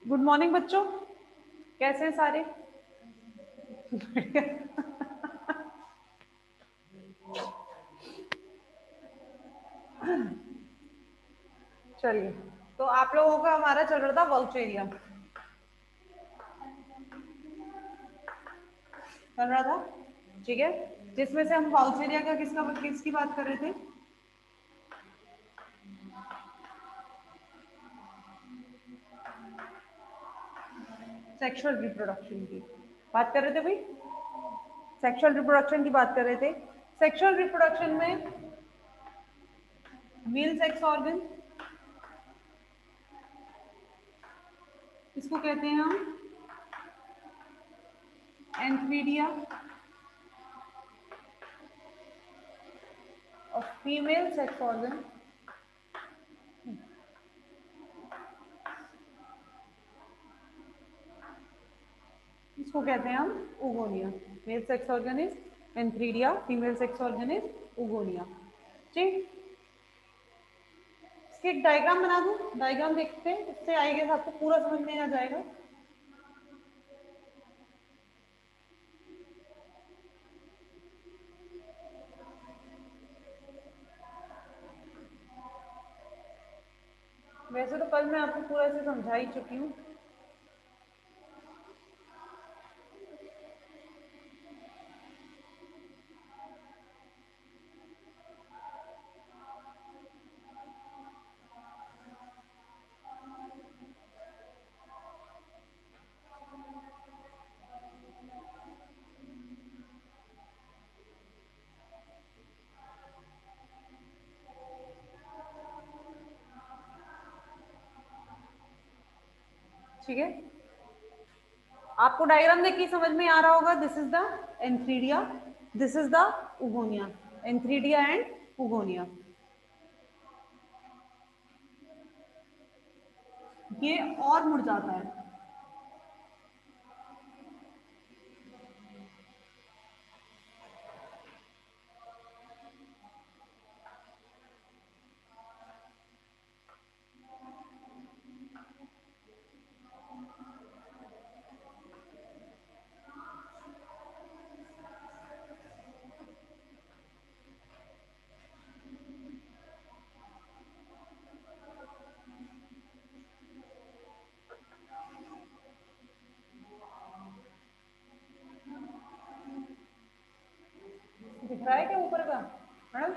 Good morning बच्चों, कैसे हैं सारे? चलिए, तो आप लोगों का हमारा चल रहा था वाउचेरिया, चल रहा था, ठीक है। जिसमें से हम वाउचेरिया का किसकी बात कर रहे थे? सेक्सुअल रिप्रोडक्शन की बात कर रहे थे भाई। सेक्सुअल रिप्रोडक्शन की बात कर रहे थे। सेक्सुअल रिप्रोडक्शन में मेल सेक्स ऑर्गन, इसको कहते हैं हम एंथ्रीडिया, और फीमेल सेक्स ऑर्गन इसको कहते हैं हम oogonia. Male sex organ is antheridia, female sex organ is oogonia. ठीक, इसकी एक डायग्राम बना दूं, डायग्राम देखते हैं, इससे आएगा आपको पूरा समझ में आ जाएगा। वैसे तो कल मैं आपको पूरा से समझा ही चुकी हूँ। ठीक है, आपको डायग्राम देख के समझ में आ रहा होगा। This is the antheridia, this is the उगोनिया, antheridia and उगोनिया। ये और मुड़ जाता है। दिख रहा है क्या ऊपर का मैडम?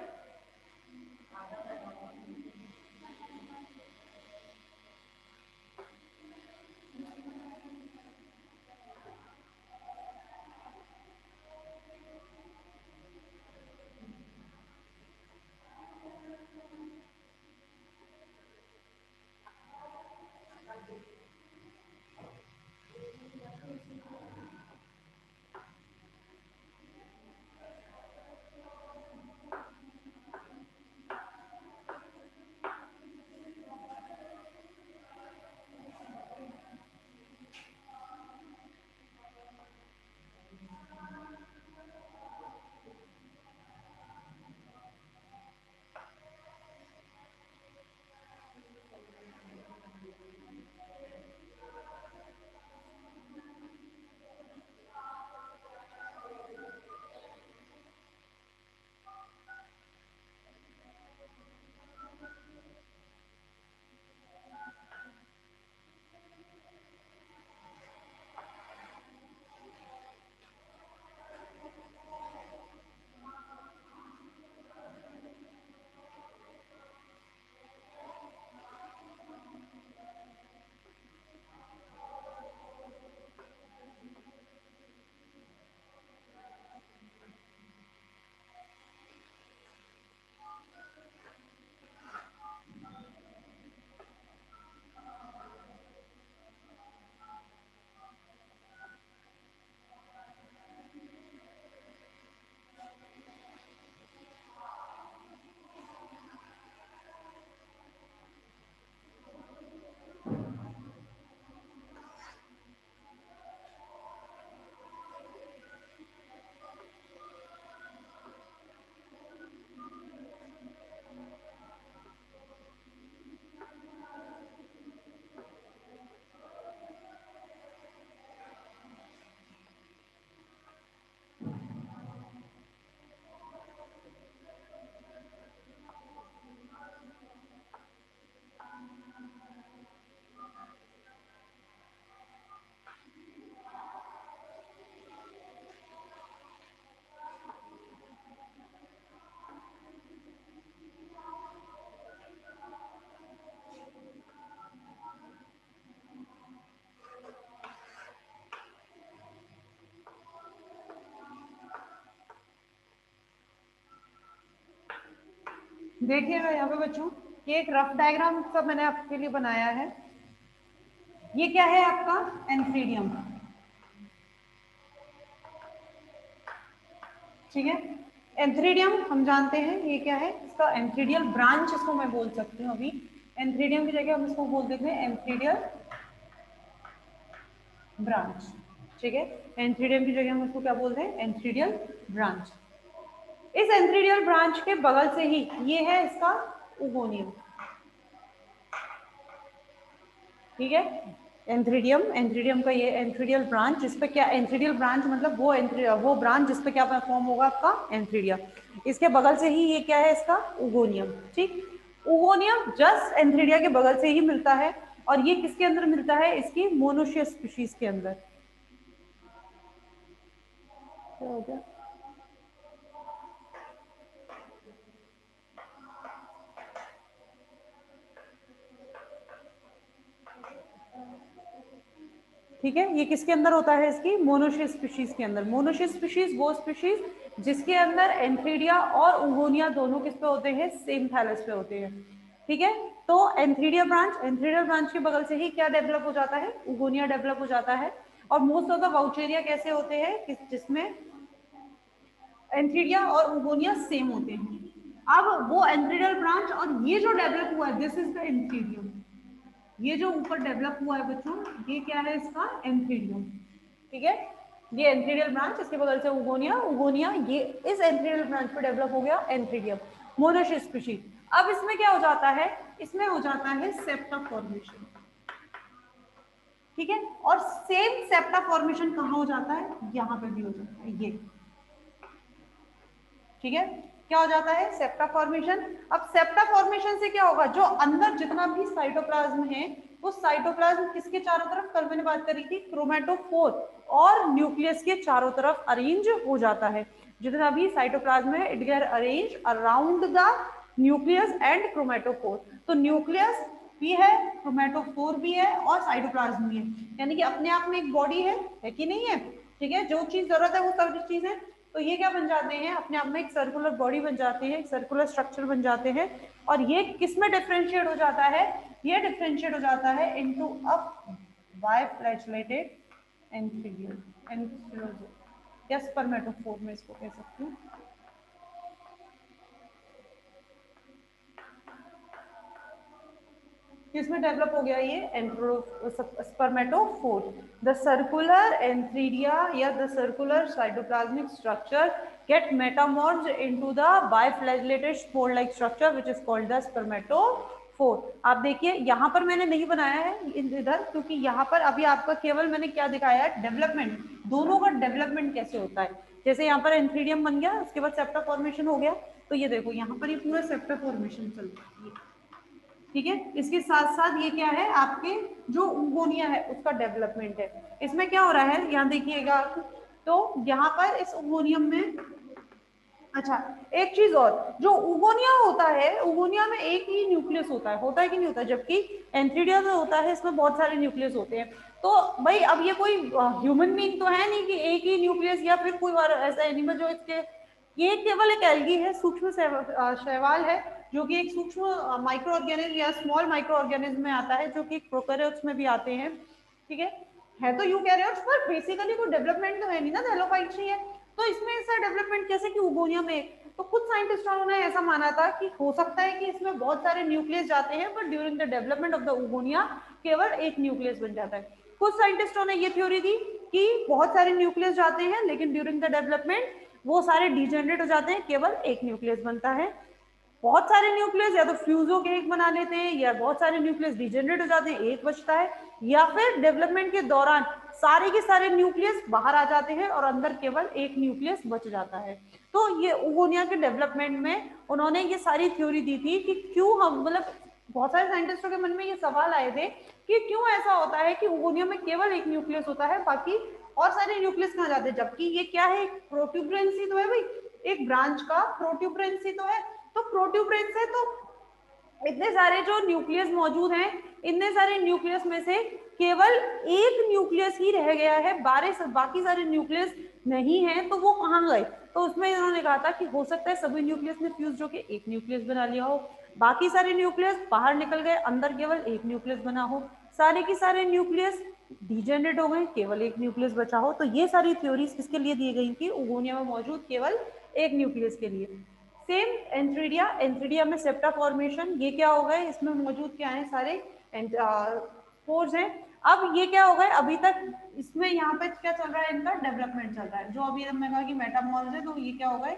देखिएगा यहाँ पे बच्चों, ये एक रफ डायग्राम सा मैंने आपके लिए बनाया है। ये क्या है आपका एंथ्रीडियम, ठीक है। एंथ्रीडियम हम जानते हैं ये क्या है, इसका एंथ्रीडियल ब्रांच इसको मैं बोल सकती हूँ अभी। एंथ्रीडियम की जगह हम इसको बोल देते हैं एंथ्रीडियल ब्रांच, ठीक है। एंथ्रीडियम की जगह हम इसको क्या बोलते हैं, एंथ्रीडियल ब्रांच। इस एंथ्रीडियल ब्रांच के बगल से ही ये है इसका उगोनियम, ठीक है। एंथ्रीडियम, एंथ्रीडियम का ये एंथ्रीडियल ब्रांच, जिसपे क्या, एंथ्रीडियल ब्रांच मतलब वो ब्रांच जिसपे क्या फॉर्म होगा आपका एंथ्रीडिया। इसके बगल से ही ये क्या है इसका उगोनियम, ठीक। उगोनियम जस्ट एंथ्रीडिया के बगल से ही मिलता है, और ये किसके अंदर मिलता है, इसकी मोनोशियस स्पीशीज के अंदर। क्या हो गया, ठीक है। ये किसके अंदर होता है, इसकी मोनोशियस स्पीशीज के अंदर। मोनोशियस स्पीशीज वो स्पीशीज जिसके अंदर एंथ्रीडिया और उगोनिया दोनों किस पे होते हैं, सेम थैलस पे होते हैं, ठीक है। तो एंथ्रीडिया ब्रांच, एंथ्रीडिया ब्रांच के बगल से ही क्या डेवलप हो जाता है, उगोनिया डेवलप हो जाता है। और मोस्ट ऑफ द वाउचेरिया कैसे होते हैं, जिसमें एंथ्रीडिया और उगोनिया सेम होते हैं। अब वो एंथ्रीडियल ब्रांच और ये जो डेवलप हुआ है, दिस इज द एंथ्रीडियम। ये जो ऊपर डेवलप हुआ है बच्चों, ये क्या है इसका एंथ्रीडियम, ठीक है। ये एंथ्रीडियल ब्रांच, इसके बगल से उगोनिया, उगोनिया ये इस एंथ्रीडियल ब्रांच पे डेवलप हो गया एंथ्रीडियम, मोनोशियस स्पीशीज। अब इसमें क्या हो जाता है, इसमें हो जाता है सेप्टा फॉर्मेशन, ठीक है। और सेम सेप्टा फॉर्मेशन कहाँ हो जाता है, यहाँ पे भी हो जाता है ये, ठीक है। क्या हो जाता है, सेप्टा फॉर्मेशन। अब सेप्टा फॉर्मेशन से क्या होगा, जो अंदर जितना भी साइटोप्लाज्म है, वो साइटोप्लाज्म किसके चारों तरफ, कल मैंने बात करी थी क्रोमेटोफोर और न्यूक्लियस के चारों तरफ अरेंज हो जाता है। जितना भी साइटोप्लाज्म है it get arrange around the nucleus and chromatophore. तो न्यूक्लियस भी है, क्रोमेटोफोर भी है और साइटोप्लाज्म भी है, यानी कि अपने आप में एक बॉडी है कि नहीं है, ठीक है। जो चीज जरूरत है वो सब चीज है। तो ये क्या बन जाते हैं, अपने आप में एक सर्कुलर बॉडी बन जाती है, एक सर्कुलर स्ट्रक्चर बन जाते हैं। और ये किस में डिफरेंशिएट हो जाता है, ये डिफरेंशिएट हो जाता है इनटू अ बाइफ्लैचेलेटेड एंथ्रीडियल, एंथ्रोजोआ या स्पर्मेटोफोर में इसको कह सकती हूँ। किसमें डेवलप हो गया ये स्पर्मेटोफोर। द सर्कुलर एंथ्रीडिया या the circular cytoplasmic structure get metamorphosed into the biflagellated spore like structure which is called the spermatophore। आप देखिए यहाँ पर मैंने नहीं बनाया है इधर, क्योंकि यहाँ पर अभी आपका केवल मैंने क्या दिखाया है, डेवलपमेंट, दोनों का डेवलपमेंट कैसे होता है। जैसे यहाँ पर एंथ्रीडियम बन गया, उसके बाद सेप्टा फॉर्मेशन हो गया, तो ये देखो यहाँ पर ये पूरा सेप्टा फॉर्मेशन चल रहा है, ठीक है। इसके साथ साथ ये क्या है, आपके जो उगोनिया है उसका डेवलपमेंट है। इसमें क्या हो रहा है, यहाँ देखिएगा, तो यहाँ पर इस उगोनियम में, अच्छा एक चीज और, जो उगोनिया होता है, उगोनिया में एक ही न्यूक्लियस होता है कि नहीं होता, जबकि एंथ्रीडिया जो होता है इसमें बहुत सारे न्यूक्लियस होते हैं। तो भाई अब ये कोई ह्यूमन बीइंग तो है नहीं कि एक ही न्यूक्लियस, या फिर कोई और ऐसा एनिमल जो इसके, ये केवल एक एल्गी है, सूक्ष्म शैवाल है, जो कि एक सूक्ष्म माइक्रो ऑर्गेनिज्म या स्मॉल माइक्रो ऑर्गेनिज्म में आता है, जो कि प्रोकैरियोट्स में भी आते हैं, ठीक है तो यूकैरियोट्स, पर बेसिकली कोई डेवलपमेंट तो है नहीं ना, थैलोफाइट्स ही है। तो इसमें ऐसा डेवलपमेंट कैसे कि उगोनिया में, तो कुछ साइंटिस्टों ने ऐसा माना था कि हो सकता है कि इसमें बहुत सारे न्यूक्लियस जाते हैं, but during the development of the उगोनिया केवल एक न्यूक्लियस बन जाता है। कुछ साइंटिस्टों ने ये थ्योरी दी कि बहुत सारे न्यूक्लियस जाते हैं, लेकिन ड्यूरिंग द डेवलपमेंट वो सारे डिजेनरेट हो जाते हैं, केवल एक न्यूक्लियस बनता है। बहुत सारे न्यूक्लियस या तो फ्यूज होकर एक बना लेते हैं, या बहुत सारे न्यूक्लियस डिजेनरेट हो जाते हैं, एक बचता है, या फिर डेवलपमेंट के दौरान सारे के सारे न्यूक्लियस बाहर आ जाते हैं और अंदर केवल एक न्यूक्लियस बच जाता है। तो ये उगोनिया के डेवलपमेंट में उन्होंने ये सारी थ्योरी दी थी कि क्यों हम, मतलब बहुत सारे साइंटिस्टों के मन में ये सवाल आए थे कि क्यों ऐसा होता है कि उगोनिया में केवल एक न्यूक्लियस होता है, बाकी और सारे न्यूक्लियस कहाँ जाते हैं, जबकि ये क्या है, प्रोट्यूबरेंस ही तो है भाई, एक ब्रांच का प्रोट्यूबरेंस ही तो है। तो प्रोट्यूबरेंस है तो इतने सारे जो न्यूक्लियस मौजूद हैं, इतने सारे न्यूक्लियस में से केवल एक न्यूक्लियस ही रह गया है, बाकी सारे न्यूक्लियस नहीं है, तो वो कहाँ गए? तो उसमें इन्होंने कहा था कि हो सकता है सभी न्यूक्लियस ने फ्यूज होकर एक न्यूक्लियस बना लिया हो, बाकी सारे न्यूक्लियस बाहर निकल गए, अंदर केवल एक न्यूक्लियस बना हो, सारे के सारे न्यूक्लियस डिजेनरेट हो गए, केवल एक न्यूक्लियस बचा हो। तो ये सारी थ्योरीज किसके लिए दी गई थी? उगोनिया में मौजूद केवल एक न्यूक्लियस के लिए। सेम एंथ्रीडिया, एंथ्रीडिया में सेप्टा फॉर्मेशन, ये क्या हो गए? इसमें मौजूद क्या है? सारे स्पोर्स हैं। अब ये क्या हो गए? अभी तक इसमें यहाँ पे क्या चल रहा है? इनका डेवलपमेंट चल रहा है। जो अभी हमने कहा कि मेटामॉर्फ है, तो ये क्या हो गए?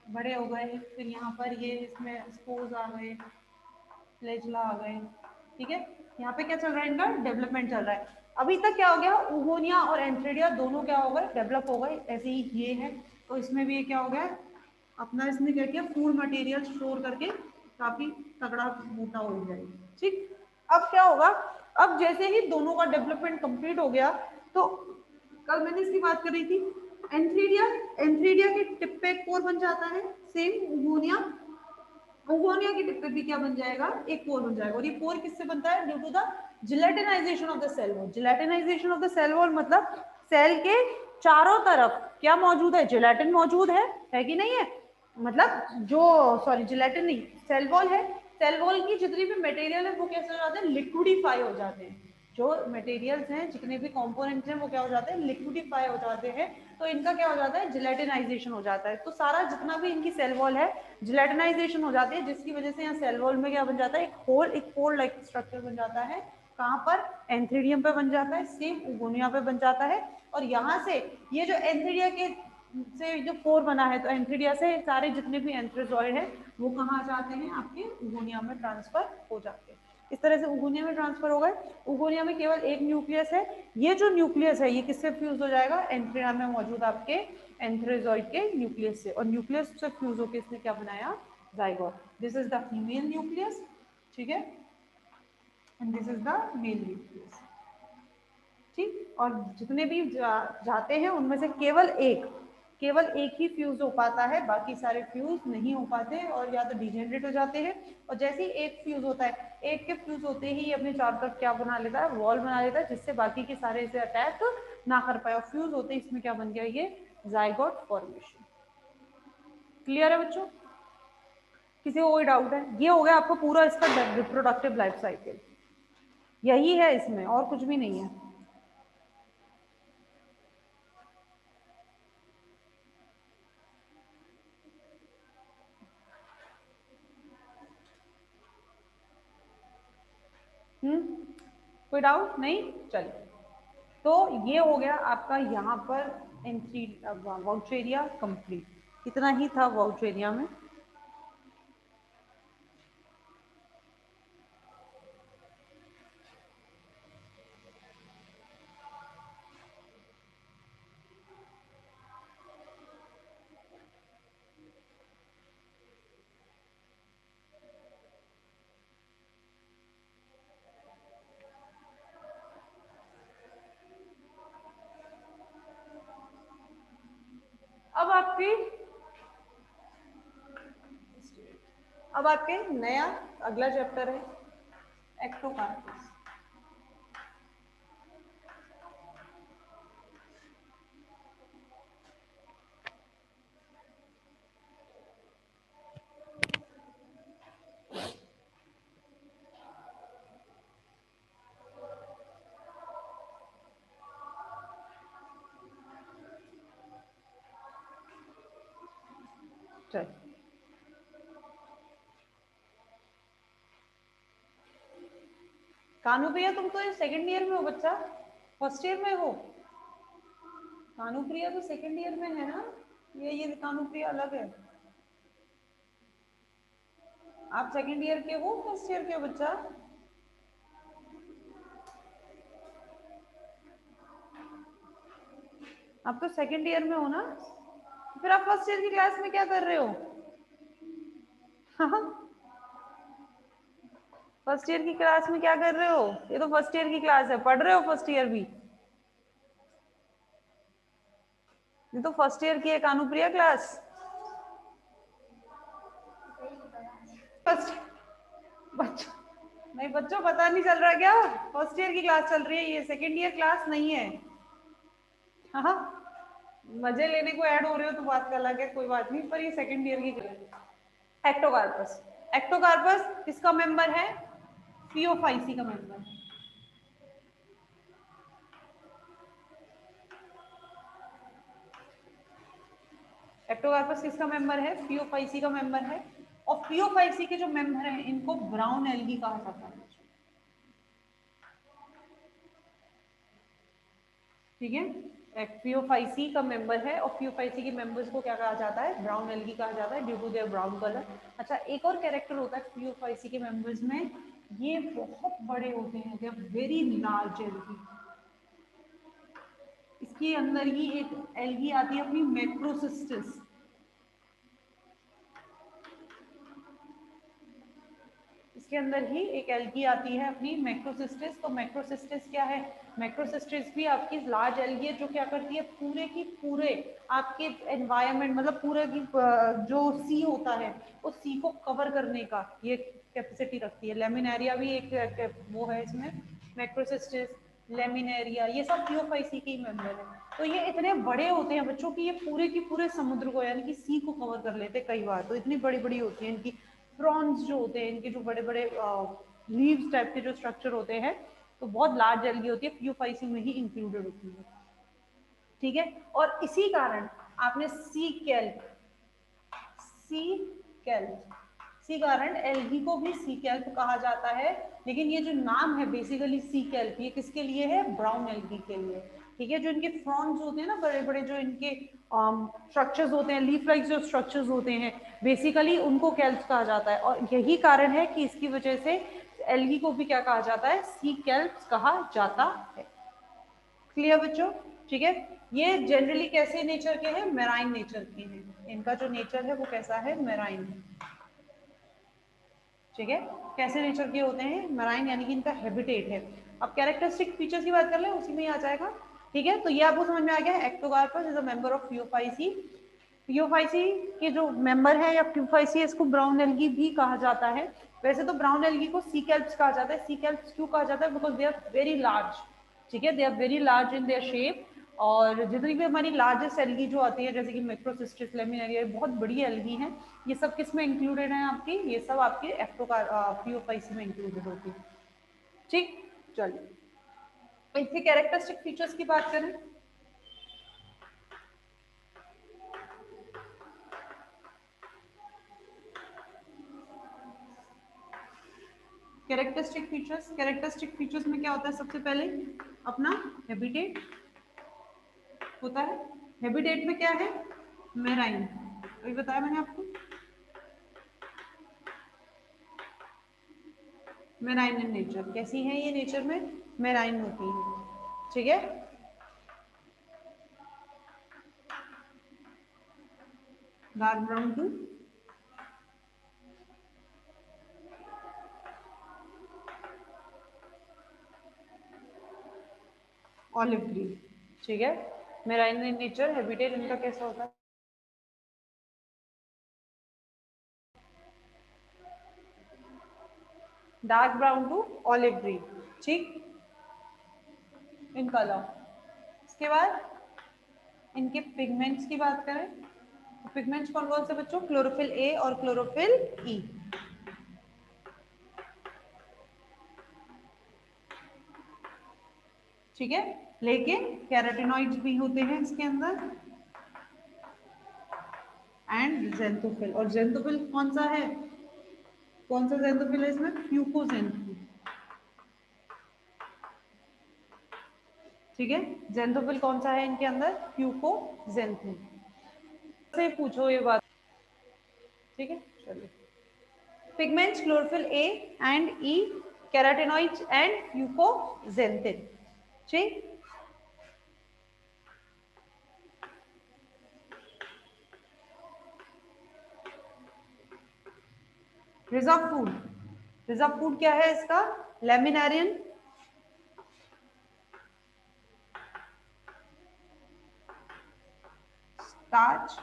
बड़े हो गए। फिर यहाँ पर ये इसमें स्पोर्स आ गए, फ्लैजेला आ गए, ठीक है। यहाँ पे क्या चल रहा है? इनका डेवलपमेंट चल रहा है। अभी तक क्या हो गया? उगोनिया और एंथ्रीडिया दोनों क्या हो गए? डेवलप हो गए। ऐसे ही ये है, तो इसमें भी ये क्या हो गया? अपना इसने क्या किया? फूड मटेरियल स्टोर करके काफी तगड़ा मोटा हो जाएगी, ठीक। अब क्या होगा? अब जैसे ही दोनों का डेवलपमेंट कंप्लीट हो गया, तो कल मैंने इसकी बात कर रही थी, एंथ्रीडिया, एंथ्रीडिया के टिप पे एक पोर बन जाता है। सेम उगोनिया, उगोनिया की टिप पे भी क्या बन जाएगा? एक पोर बन जाएगा। और ये पोर किससे बनता है? Due to the gelatinization of the cell wall. Gelatinization of the cell wall मतलब सेल के चारों तरफ क्या मौजूद है? जिलेटिन मौजूद है कि नहीं है? मतलब जो, सॉरी जिलेटिन नहीं, सेल वॉल है। सेल वॉल की जितनी भी मटेरियल है वो कैसे हो जाते हैं? लिक्विडिफाई हो जाते हैं। जो मटेरियल्स हैं, जितने भी कंपोनेंट्स हैं, वो क्या हो जाते हैं? लिक्विडिफाई हो जाते हैं। तो इनका क्या हो जाता है? जिलेटिनाइजेशन हो जाता है। तो सारा जितना भी इनकी सेल वॉल है, जिलेटिनाइजेशन हो जाती है, जिसकी वजह से यहाँ सेल वॉल में क्या बन जाता है? एक पोर लाइक स्ट्रक्चर बन जाता है। कहाँ पर? एंथ्रीडियम पे बन जाता है। सेम उगोनिया पे बन जाता है। और यहाँ से ये जो एंथ्रीडिया के से जो पोर बना है, तो एंथ्रीडिया से सारे जितने भी एंथ्रोजॉइड है वो कहाँ जाते हैं? आपके उगोनिया में ट्रांसफर हो जाते हैं। इस तरह से उगोनिया में ट्रांसफर हो गए। उगोनिया में केवल एक न्यूक्लियस है। ये जो न्यूक्लियस है, ये किससे फ्यूज हो जाएगा? एंथ्रीडिया में मौजूद आपके एंथ्रोजॉइड के न्यूक्लियस से। और न्यूक्लियस से फ्यूज होकर इसने क्या बनाया? Zygote. This is the female nucleus, ठीक है, and this is the mail nucleus, ठीक। और जितने भी जाते हैं उनमें से केवल एक ही फ्यूज हो पाता है, बाकी सारे फ्यूज नहीं हो पाते और या तो डिजेनरेट हो जाते हैं। और जैसे ही एक फ्यूज होता है, एक के फ्यूज होते ही अपने चारों तरफ क्या बना लेता है? वॉल बना लेता है, जिससे बाकी के सारे इसे अटैक ना कर पाए। और फ्यूज होते ही इसमें क्या बन गया? ये जाइगोट फॉर्मेशन। क्लियर है बच्चों? किसी को कोई डाउट है? ये हो गया आपको पूरा इसका रिप्रोडक्टिव लाइफ साइकिल, यही है, इसमें और कुछ भी नहीं है। कोई डाउट नहीं? चलिए, तो ये हो गया आपका यहाँ पर एंट्री वाउचेरिया कंप्लीट। इतना ही था वाउचेरिया में। अब आपके नया अगला चैप्टर है एक्टोकार्पस। चल, कानुप्रिया तुम तो सेकंड ईयर में हो बच्चा, फर्स्ट ईयर में हो। कानुप्रिया तो सेकंड ईयर में है ना? ये कानुप्रिया अलग है। आप सेकंड ईयर के हो, फर्स्ट ईयर के हो बच्चा? आप तो सेकंड ईयर में हो ना? फिर आप फर्स्ट ईयर की क्लास में क्या कर रहे हो? फर्स्ट ईयर की क्लास में क्या कर रहे हो? ये तो फर्स्ट ईयर की क्लास है, पढ़ रहे हो फर्स्ट ईयर भी? ये तो फर्स्ट ईयर की है कानुप्रिया क्लास। फर्स्ट अरे बच्चों पता नहीं चल रहा क्या? फर्स्ट ईयर की क्लास चल रही है, ये सेकेंड ईयर क्लास नहीं है। हाँ, मजे लेने को ऐड हो रहे हो तो बात कर अलग है, कोई बात नहीं, पर ये सेकेंड ईयर की क्लास है। एक्टोकार्पस, एक्टोकार्पस किसका मेंबर है? फियोफाइसी का मेंबर। एक्टोकार्पस किसका मेंबर है? फियोफाइसी का मेंबर है। और फियोफाइसी के जो मेंबर हैं इनको ब्राउन एल्गी कहा जाता है। ठीक है, एक्टियोफाइसी का मेंबर है और फियोफाइसी के मेंबर्स को क्या कहा जाता है? ब्राउन एल्गी कहा जाता है due to their brown colour. अच्छा, एक और कैरेक्टर होता है फियोफाइसी के मेंबर्स में, ये बहुत बड़े होते हैं, they are very large algae. इसके अंदर ही एक एल्गी आती है अपनी मैक्रोसिस्टिस। इसके अंदर ही एक एल्गी आती है अपनी मैक्रोसिस्टिस। तो मैक्रोसिस्टिस क्या है? मैक्रोसिस्टिस भी आपकी लार्ज एल्गी है जो क्या करती है, पूरे की पूरे आपके एनवायरनमेंट, मतलब पूरे की जो सी होता है उस सी को कवर करने का ये कैपेसिटी रखती है। लेमिनेरिया भी एक वो है इसमें, मैक्रोसिस्टिस, लेमिनेरिया, ये सब थियोफाइसी के मेंबर है। तो ये इतने बड़े होते हैं बच्चों की, ये पूरे की पूरे समुद्र को यानी कि सी को कवर कर लेते हैं कई बार, तो इतनी बड़ी बड़ी होती है इनकी। फ्रॉन्स जो होते हैं इनके, जो बड़े बड़े लीव्स टाइप के जो स्ट्रक्चर होते हैं, तो बहुत लार्ज एल्गी होती है, फ्यूफाइसी में ही इंक्लूडेड होती है। ठीक है, और इसी कारण आपने सी कैल्प, सी कैल्प, सी कारण एल्गी को भी सी कैल्प कहा जाता है। लेकिन ये जो नाम है बेसिकली सी कैल्प, ये किसके लिए है? ब्राउन एल्गी के लिए। ठीक है, जो इनके फ्रॉन्स होते हैं ना, बड़े बड़े जो इनके स्ट्रक्चर्स होते हैं, लीफ लाइक जो स्ट्रक्चर्स होते हैं, बेसिकली उनको कैल्प कहा जाता है। और यही कारण है कि इसकी वजह से एल्गी को भी क्या कहा जाता है? सी कैल्प कहा जाता है। क्लियर बच्चों? ठीक है, ये जनरली कैसे नेचर के हैं? मेराइन नेचर के हैं। इनका जो नेचर है वो कैसा है? मेराइन। ठीक है, कैसे नेचर के होते हैं? मराइन, यानी कि इनका हैबिटेट है। अब कैरेक्टरिस्टिक फीचर्स की बात कर ले, उसी में ही आ जाएगा। ठीक है, तो ये आपको समझ में आ गया, Ectocarpus is a member of Phaeophyceae. Phaeophyceae के जो मेंबर है या फियोफाइसी, इसको ब्राउन एल्गी भी कहा जाता है। वैसे तो ब्राउन एल्गी को सी कैल्प्स कहा जाता है। सी कैल्प्स क्यों कहा जाता है? Because they are very large. ठीक है, they are very large in their shape. और जितनी भी हमारी लार्जेस्ट एल्गी जो आती है, जैसे कि मैक्रोसिस्टिस, लेमिनेरिया, बहुत बड़ी एल्गी है, ये सब किस में इंक्लूडेड है आपकी? ये सब आपके फियोफाइसी में इंक्लूडेड होती है। ठीक, चलिए इसके कैरेक्टरिस्टिक फीचर्स की बात करें। कैरेक्टरिस्टिक फीचर्स में क्या होता है? सबसे पहले अपना हैबिटेट होता है। हैबिटेट में क्या है? मेराइन, अभी बताया मैंने आपको, मेराइन इन नेचर। कैसी है ये नेचर में? मेराइन होती है। ठीक है, dark brown to olive green. ठीक है, मेराइन इन नेचर, हैबिटेट इनका कैसा होता है? Dark brown to olive green. ठीक, इन कलर। इसके बाद इनके पिगमेंट्स की बात करें, तो पिगमेंट्स कौन कौन से बच्चों? क्लोरोफिल ए और क्लोरोफिल ई। ठीक है, लेकिन कैरोटिनॉइड्स भी होते हैं इसके अंदर, एंड जेंथोफिल। और जेंथोफिल कौन सा है? कौन सा जेंथोफिल है इसमें? फ्यूकोजेंथोफिल। ठीक है, जेंथोफिल कौन सा है इनके अंदर? फ्यूकोजेंथोफिल। से पूछो ये बात। ठीक है, चलिए, pigments chlorophyll a and e, carotenoids and fucoxanthin. ठीक, रिजर्व फूड, रिजर्व फूड क्या है इसका? Laminarin, starch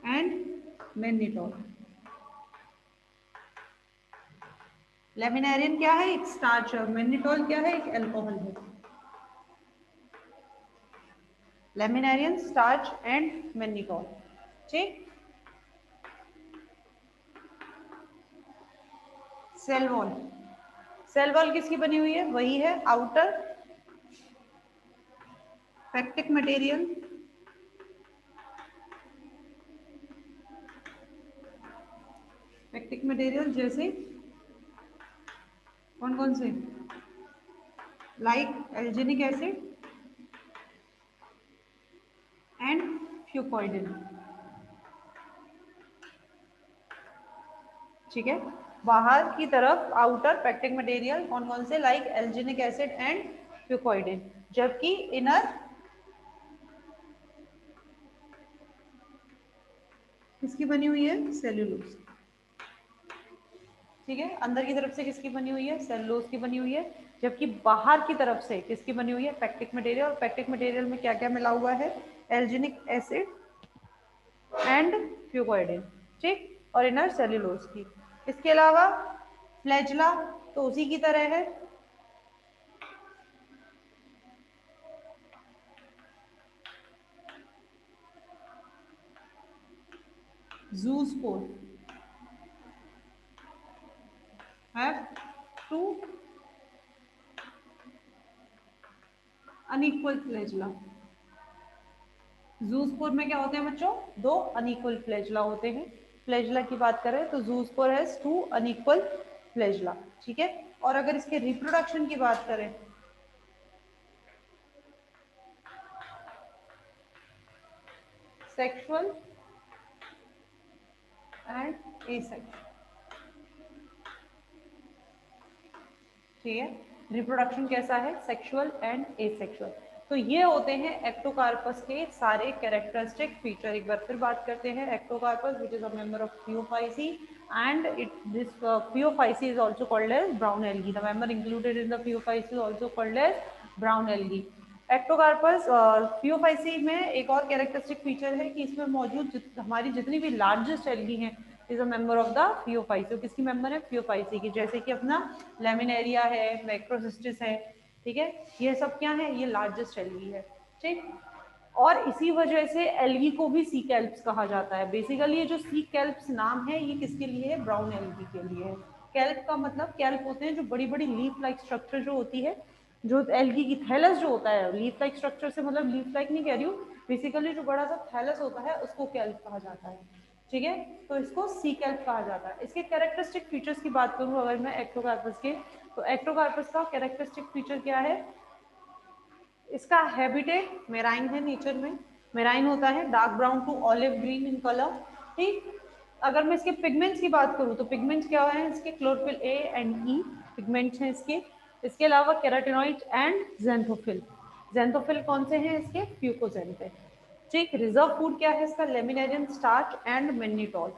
and mannitol. Laminarin क्या है? एक स्टार्च है। मेनिटोल क्या है? एक एल्कोहल है। Laminarin, starch and mannitol. ठीक। सेल वॉल, सेल वॉल किसकी बनी हुई है? वही है outer pectic material, pectic material जैसे कौन कौन से? Like alginic acid and fucoidan. ठीक है, बाहर की तरफ आउटर पैक्टिक मटेरियल कौन कौन से? Like alginic acid and fucoidan. जबकि इनर किसकी बनी हुई है? सेल्यूलोज। ठीक है, अंदर की तरफ से किसकी बनी हुई है? सेल्यूलोज की बनी हुई है। जबकि बाहर की तरफ से किसकी बनी हुई है? Pectic material. और पैक्टिक मटेरियल में क्या क्या मिला हुआ है? एल्जेनिक एसिड एंड फ्यूकोइडिन। ठीक, और इनर सेल्यूलोज की। इसके अलावा फ्लैजला तो उसी की तरह है। Zoospore have two unequal flagella. Zoospore में क्या होते हैं बच्चों? दो अनइक्वल फ्लैजला होते हैं। फ्लैजला की बात करें तो zoospore has two unequal flagella. ठीक है, और अगर इसके रिप्रोडक्शन की बात करें, सेक्सुअल एंड एसेक्सुअल। ठीक है, रिप्रोडक्शन कैसा है? Sexual and asexual. तो ये होते हैं एक्टोकार्पस के सारे कैरेक्टरिस्टिक फीचर। एक बार फिर बात करते हैं। Ectocarpus which is a member of Phaeophyceae and it this Phaeophyceae is also called as brown algae. The member included in the Phaeophyceae is also called as brown algae. Ectocarpus Phaeophyceae में एक और characteristic feature है कि इसमें मौजूद हमारी जितनी भी लार्जेस्ट एल्गी हैं is a member of the Phaeophyceae. किसकी मेंबर है? पियोफाइसी की। जैसे कि अपना लेमिनेरिया है, मैक्रोसिस्टिस है। ठीक है, ये सब क्या है? ये लार्जेस्ट एल्गी है। ठीक, और इसी वजह से एल्गी को भी सी कैल्प्स कहा जाता है। बेसिकली ये जो सी कैल्प्स नाम है ये किसके लिए है? ब्राउन एल्गी के लिए है। कैल्प का मतलब, कैल्प होते हैं जो बड़ी बड़ी लीफ लाइक स्ट्रक्चर जो होती है, जो एल्गी की थैलस जो होता है, लीफ लाइक स्ट्रक्चर से मतलब लीफ लाइक नहीं कह रही हूँ, बेसिकली जो बड़ा सा थैलस होता है उसको कैल्प कहा जाता है। ठीक है, तो इसको सी कैल्प कहा जाता है। इसके कैरेक्टरिस्टिक फीचर्स की बात करूँ अगर मैं एक्टोकार्पस के, तो एक्टोकार्पस का कैरेक्टरिस्टिक फीचर क्या है? इसका हैबिटेट मेराइन है। नेचर में मेराइन होता है, dark brown to olive green in colour. ठीक, अगर मैं इसके पिगमेंट्स की बात करूँ तो पिगमेंट्स क्या है इसके? Chlorophyll a and E pigments हैं इसके। इसके अलावा केराटिनॉइड एंड जेंथोफिल। जेंथोफिल कौन से हैं इसके? फ्यूकोजेंथ है। ठीक, रिजर्व फूड क्या है इसका? Laminarin, starch and mannitol.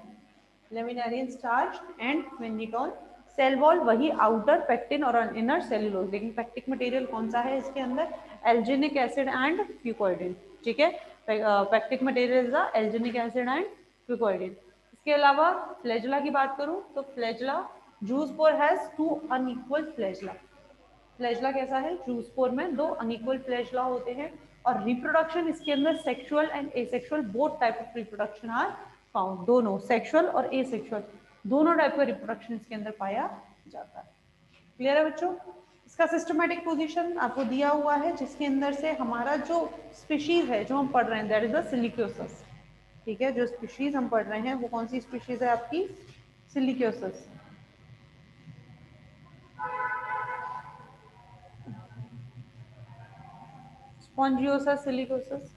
Laminarin, starch and mannitol. Cell wall वही आउटर पेक्टिन और इनर सेल्यूलोज। लेकिन पेक्टिक मटेरियल कौन सा है इसके अंदर? Alginic acid and fucoidan. ठीक है, pectic material is alginic acid and fucoidan. इसके अलावा फ्लैजला की बात करूं तो flagella, zoospore has two unequal flagella. Flagella कैसा है? जूस्पोर में दो अनइक्वल फ्लैजला होते हैं। और रिप्रोडक्शन इसके अंदर sexual and asexual both type of reproduction are found. दोनों सेक्सुअल और एसेक्सुअल दोनों टाइप का रिप्रोडक्शन इसके अंदर पाया जाता है। क्लियर है बच्चों? इसका सिस्टमेटिक पोजीशन आपको दिया हुआ है जिसके अंदर से हमारा जो स्पीशीज है जो हम पढ़ रहे हैं दैट इज द सिलिक्योसस। ठीक है, जो स्पीशीज हम पढ़ रहे हैं वो कौन सी स्पीशीज है आपकी? सिलिक्योसस। स्पॉन्जियोसस, सिलिकोसस।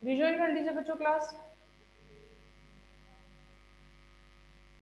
विजुअल कर लीजिए बच्चों क्लास।